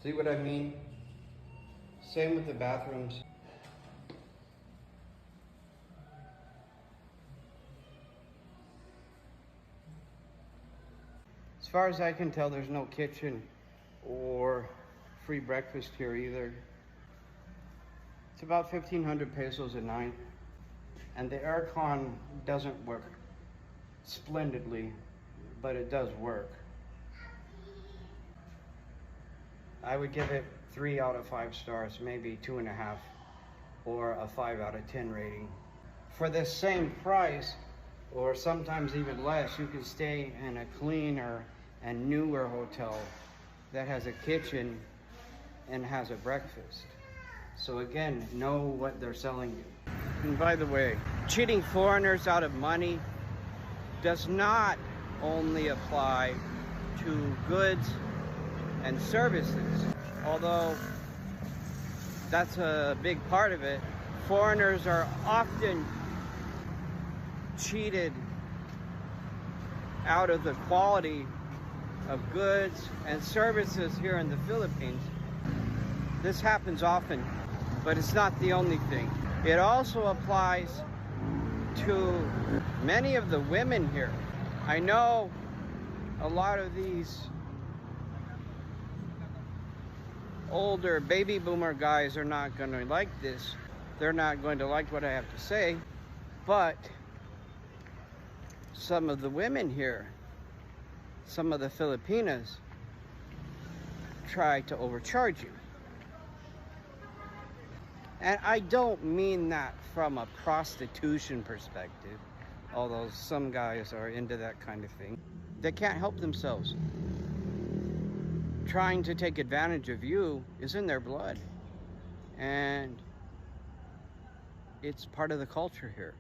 See what I mean? Same with the bathrooms. As far as I can tell, there's no kitchen or free breakfast here either. It's about 1,500 pesos a night, and the aircon doesn't work splendidly, but it does work. I would give it 3 out of 5 stars, maybe 2.5, or a 5 out of 10 rating. For the same price, or sometimes even less, you can stay in a cleaner and newer hotel that has a kitchen and has a breakfast. So again, know what they're selling you. And by the way, cheating foreigners out of money does not only apply to goods and services, although that's a big part of it. Foreigners are often cheated out of the quality of goods and services here in the Philippines. This happens often, but it's not the only thing. It also applies to many of the women here. I know a lot of these older baby boomer guys are not going to like this. They're not going to like what I have to say, but some of the women here, some of the Filipinas, try to overcharge you. And I don't mean that from a prostitution perspective, although some guys are into that kind of thing. They can't help themselves. Trying to take advantage of you is in their blood, and it's part of the culture here.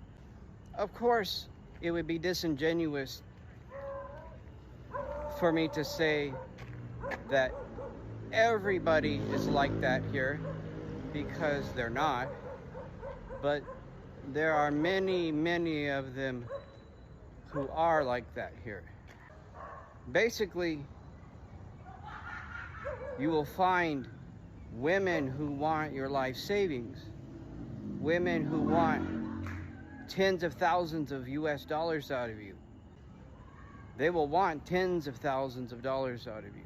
Of course, it would be disingenuous for me to say that everybody is like that here, because they're not. But there are many of them who are like that here. Basically, you will find women who want your life savings, women who want tens of thousands of US dollars out of you. They will want tens of thousands of dollars out of you.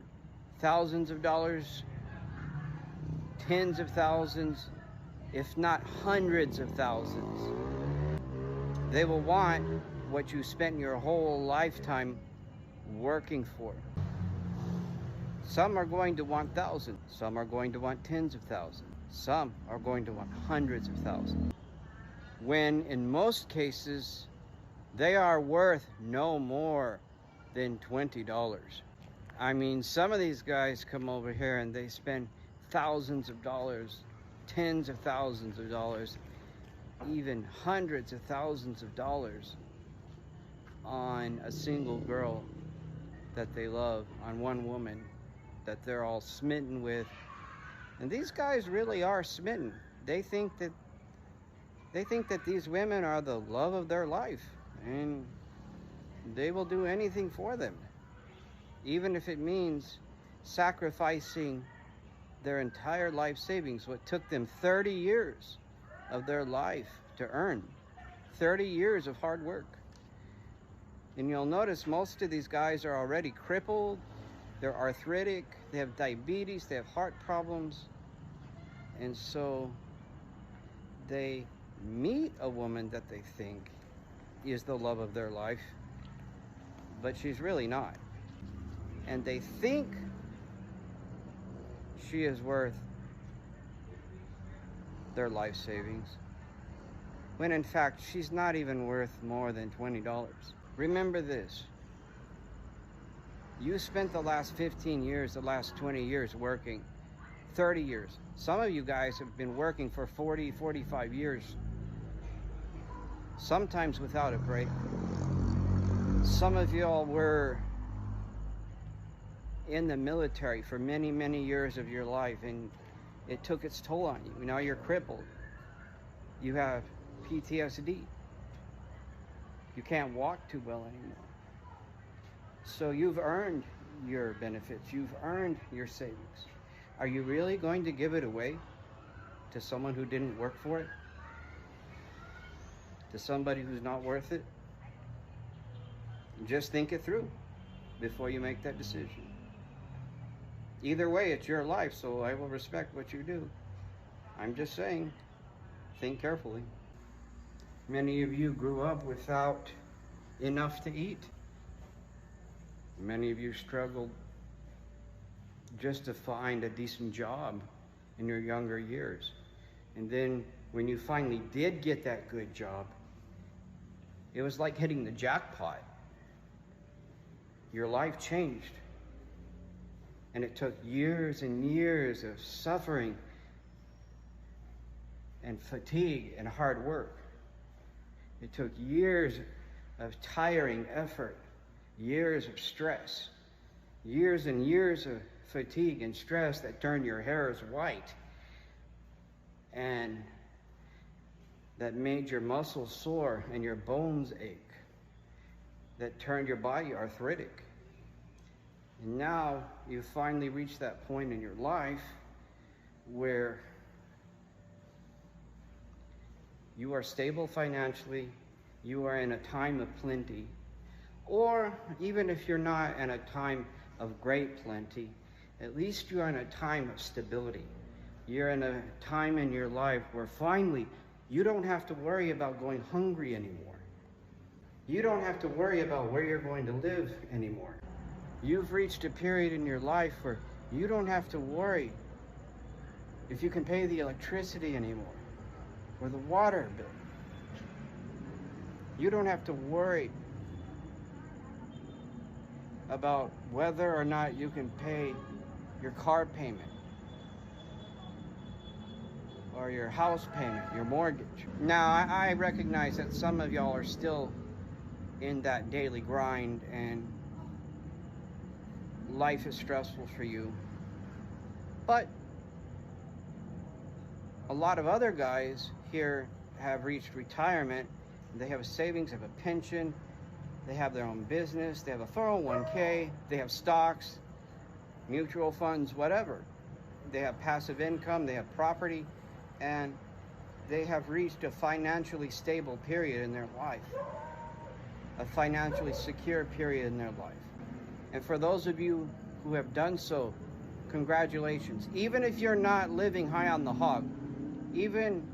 Thousands of dollars, tens of thousands, if not hundreds of thousands. They will want what you spent your whole lifetime working for. Some are going to want thousands. Some are going to want tens of thousands. Some are going to want hundreds of thousands. When in most cases, they are worth no more than $20. I mean, some of these guys come over here and they spend thousands of dollars, tens of thousands of dollars, even hundreds of thousands of dollars on a single girl that they love, on one woman that they're all smitten with. And these guys really are smitten. They think that these women are the love of their life, and they will do anything for them, even if it means sacrificing their entire life savings, what took them 30 years of their life to earn. 30 years of hard work. And you'll notice most of these guys are already crippled, they're arthritic, they have diabetes, they have heart problems, and so they meet a woman that they think is the love of their life, but she's really not. And they think she is worth their life savings, when in fact she's not even worth more than $20. Remember this: you spent the last 15 years, the last 20 years working, 30 years. Some of you guys have been working for 40, 45 years, sometimes without a break. Some of y'all were in the military for many years of your life, and it took its toll on you. Now you're crippled. You have PTSD. You can't walk too well anymore. So you've earned your benefits. You've earned your savings. Are you really going to give it away to someone who didn't work for it? To somebody who's not worth it? Just think it through before you make that decision. Either way, it's your life, so I will respect what you do. I'm just saying, think carefully. Many of you grew up without enough to eat. Many of you struggled just to find a decent job in your younger years. And then when you finally did get that good job, it was like hitting the jackpot. Your life changed. And it took years and years of suffering and fatigue and hard work. It took years of tiring effort, years of stress, years and years of fatigue and stress that turned your hairs white and that made your muscles sore and your bones ache, that turned your body arthritic. And now you finally reached that point in your life where you are stable financially, you are in a time of plenty, or even if you're not in a time of great plenty, at least you're in a time of stability. You're in a time in your life where finally you don't have to worry about going hungry anymore. You don't have to worry about where you're going to live anymore. You've reached a period in your life where you don't have to worry if you can pay the electricity anymore or the water bill. You don't have to worry about whether or not you can pay your car payment or your house payment, your mortgage. Now, I recognize that some of y'all are still in that daily grind and life is stressful for you. But a lot of other guys here have reached retirement. They have a savings, they have a pension, they have their own business, they have a 401k, they have stocks, mutual funds, whatever. They have passive income, they have property, and they have reached a financially stable period in their life, a financially secure period in their life. And for those of you who have done so, congratulations. Even if you're not living high on the hog, even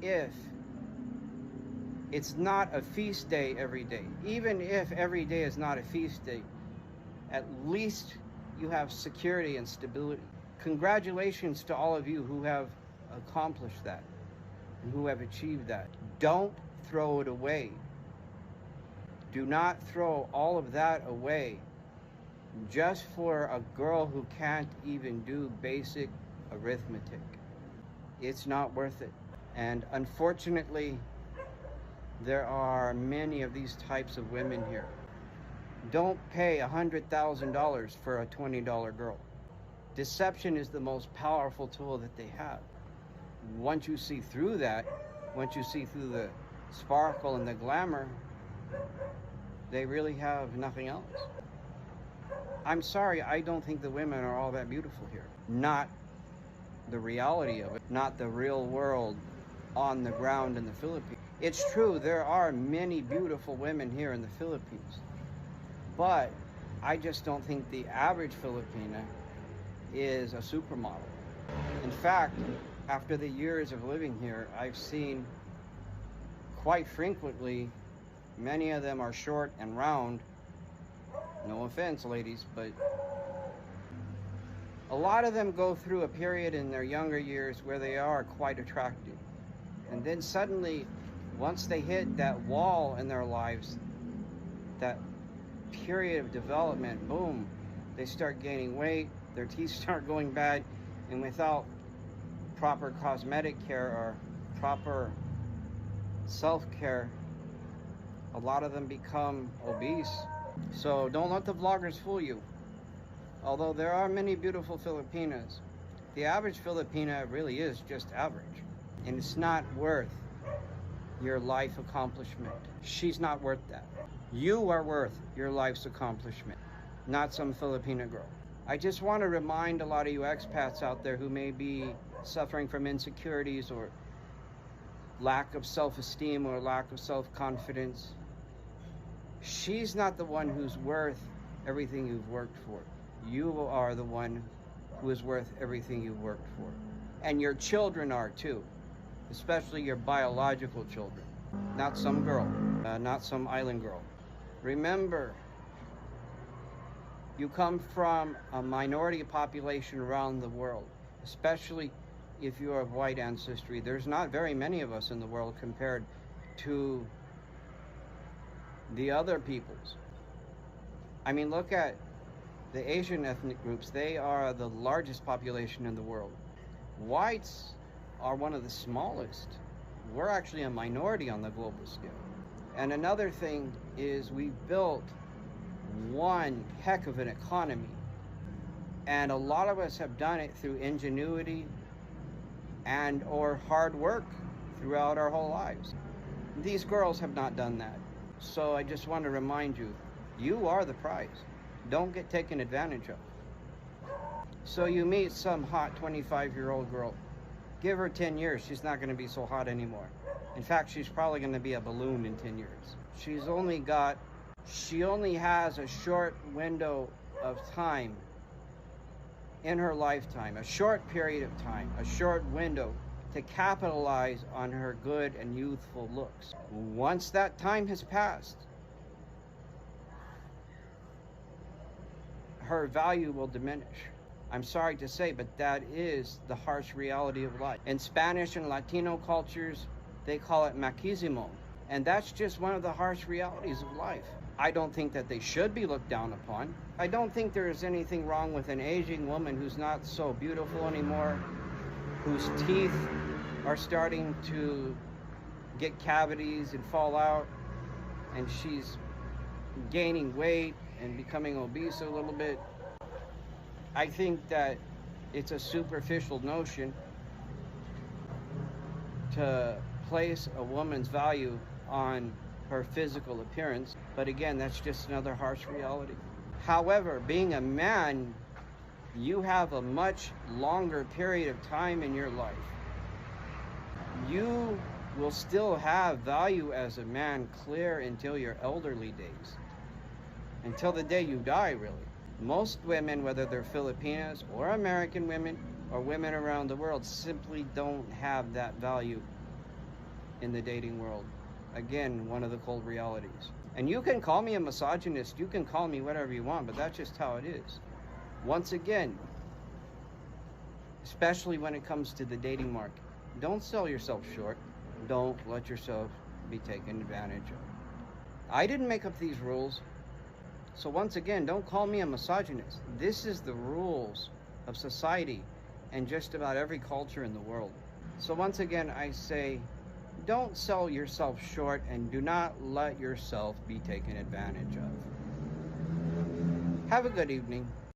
if it's not a feast day every day, even if every day is not a feast day, at least you have security and stability. Congratulations to all of you who have accomplished that and who have achieved that. Don't throw it away. Do not throw all of that away just for a girl who can't even do basic arithmetic. It's not worth it. And unfortunately, there are many of these types of women here. Don't pay $100,000 for a $20 girl. Deception is the most powerful tool that they have. Once you see through that, once you see through the sparkle and the glamour, they really have nothing else. I'm sorry, I don't think the women are all that beautiful here. Not the reality of it, not the real world on the ground in the Philippines. It's true, there are many beautiful women here in the Philippines, but I just don't think the average Filipina is a supermodel. In fact, after the years of living here, I've seen quite frequently, many of them are short and round. No offense, ladies, but a lot of them go through a period in their younger years where they are quite attractive. And then suddenly, once they hit that wall in their lives, that period of development, boom, they start gaining weight, their teeth start going bad, and without proper cosmetic care or proper self-care, a lot of them become obese. So don't let the vloggers fool you. Although there are many beautiful Filipinas, the average Filipina really is just average. And it's not worth your life accomplishment. She's not worth that. You are worth your life's accomplishment, not some Filipina girl. I just want to remind a lot of you expats out there who may be suffering from insecurities or lack of self-esteem or lack of self-confidence. She's not the one who's worth everything you've worked for. You are the one who is worth everything you've worked for. And your children are too, especially your biological children. Not some girl, not some island girl. Remember, you come from a minority population around the world, especially if you are of white ancestry. There's not very many of us in the world compared to the other peoples. I mean, look at the Asian ethnic groups. They are the largest population in the world. Whites are one of the smallest. We're actually a minority on the global scale. And another thing is we've built one heck of an economy. And a lot of us have done it through ingenuity and or hard work throughout our whole lives. These girls have not done that. So I just want to remind you, you are the prize. Don't get taken advantage of. So you meet some hot 25-year-old girl. Give her 10 years, she's not going to be so hot anymore. In fact, she's probably going to be a balloon in 10 years. She only has a short window of time in her lifetime, a short period of time, a short window to capitalize on her good and youthful looks. Once that time has passed, her value will diminish. I'm sorry to say, but that is the harsh reality of life. In Spanish and Latino cultures, they call it machismo. And that's just one of the harsh realities of life. I don't think that they should be looked down upon. I don't think there is anything wrong with an aging woman who's not so beautiful anymore, whose teeth are starting to get cavities and fall out, and she's gaining weight and becoming obese a little bit. I think that it's a superficial notion to place a woman's value on her physical appearance, but again, that's just another harsh reality. However, being a man, you have a much longer period of time in your life. You will still have value as a man clear until your elderly days, until the day you die, really. Most women, whether they're Filipinas or American women or women around the world, simply don't have that value in the dating world. Again, one of the cold realities. And you can call me a misogynist, you can call me whatever you want, but that's just how it is. Once again, especially when it comes to the dating market, don't sell yourself short. Don't let yourself be taken advantage of. I didn't make up these rules. So once again, don't call me a misogynist. This is the rules of society and just about every culture in the world. So once again, I say, don't sell yourself short and do not let yourself be taken advantage of. Have a good evening.